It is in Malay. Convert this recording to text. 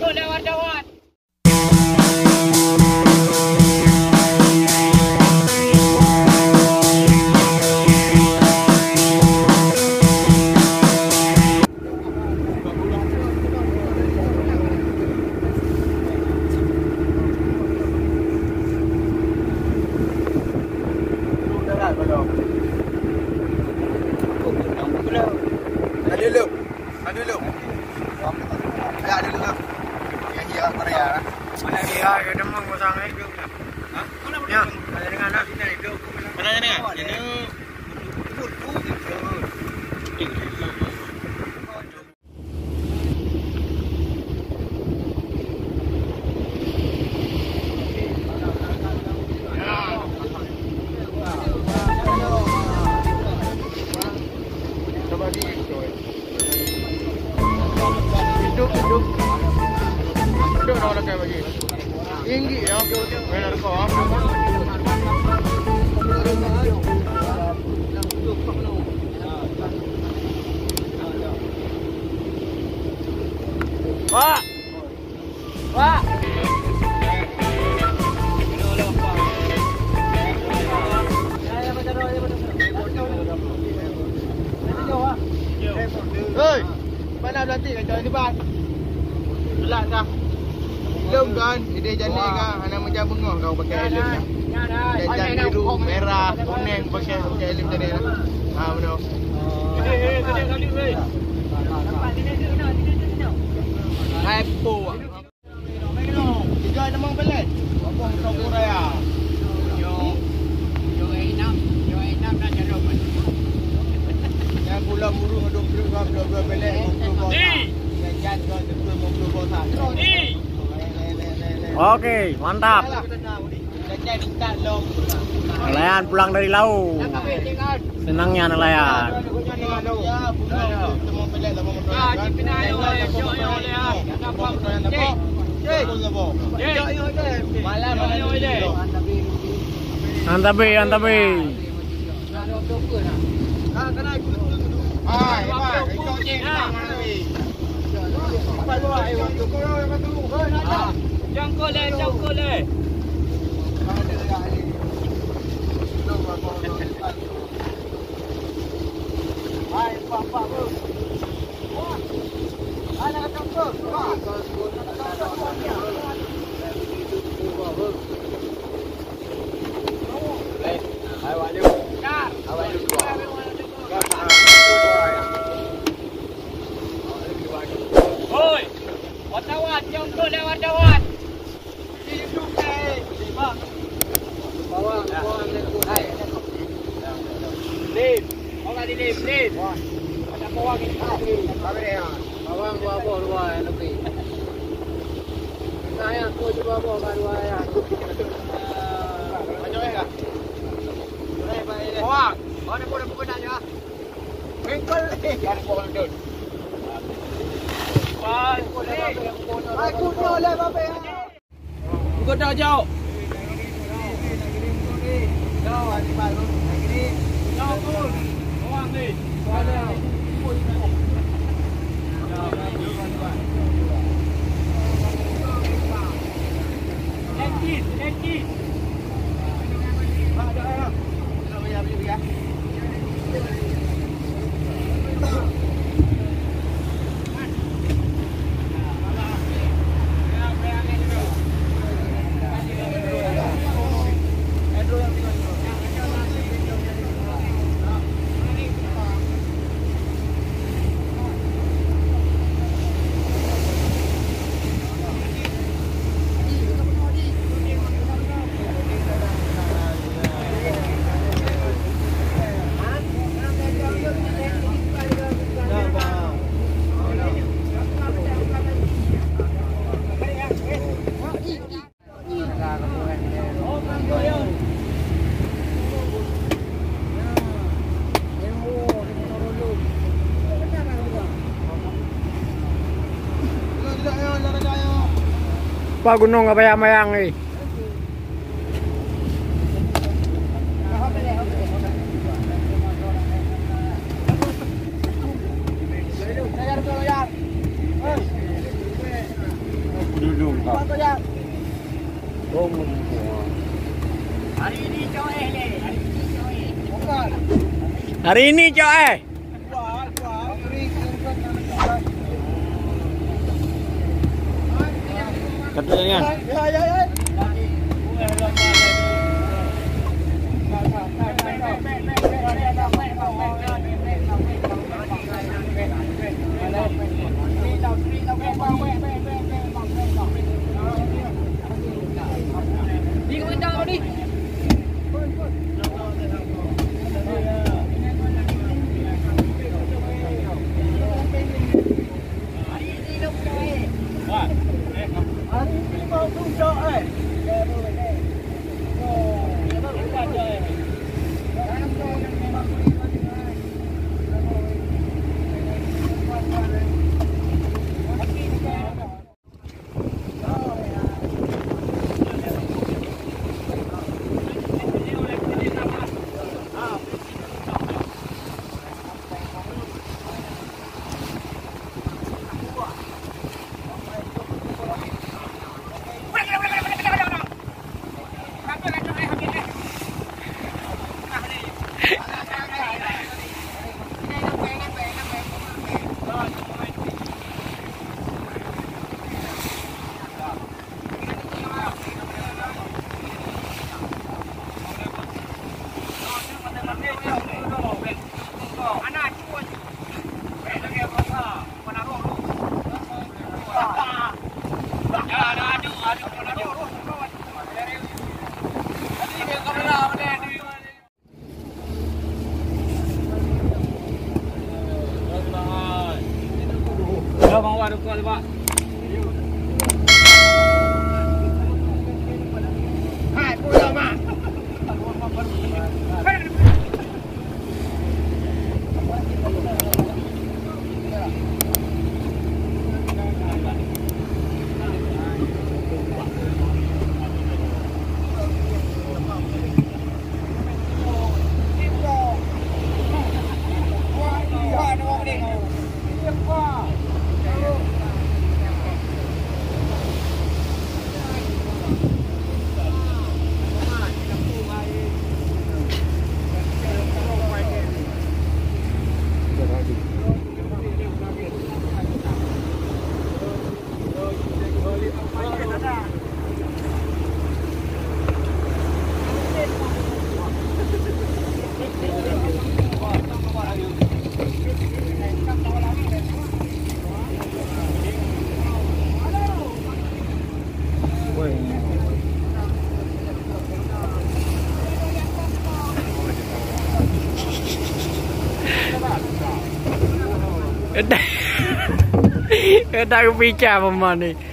oleh wartawan. Tinggi ya, benar kok. Pak, Pak. Hei, mana berarti kacau ni bang? Gelak dah. Helm kan, dia jana kan, anak macam bengong kau pakai helm kan. Dan biru, merah, kuning pakai helm tadi lah. Ha benar. Gede kali weh. Nampak sini. Hypo. Tiga namang belet. Apa kau kuraya? Yo enam nak jarum. Yang pulang burung 22 belet 50 bawah. Jangan kau betul 50 bawah. Oke, mantap. Nelayan pulang dari laut. Senangnya nelayan. Mantap, mantap. Jangkau le. Hai, pak bro. Wah. Ada jangkau. Wah. Oi. Wartawan, jangkau le wartawan. Lip. Orang di lip. Ada bawang ini. Apa dia? Bawang dua yang lebih. Saya aku coba bawa dua ya. Macam mana? Bawang. Mana boleh bukan aja. Bengkel. Jangan bawang dun. Aku boleh apa ya? Bukan dah jauh. Jauh di mana? Ini jauh pun. Orang ni. Ada. Ekis. Ada ya. Nak beli ya. Pak gunung apa yang mayang ni? Hari ini cok katanya. Bang Wan kuat Pak. Hai, pulang mak. Dah kepicar pemah ni.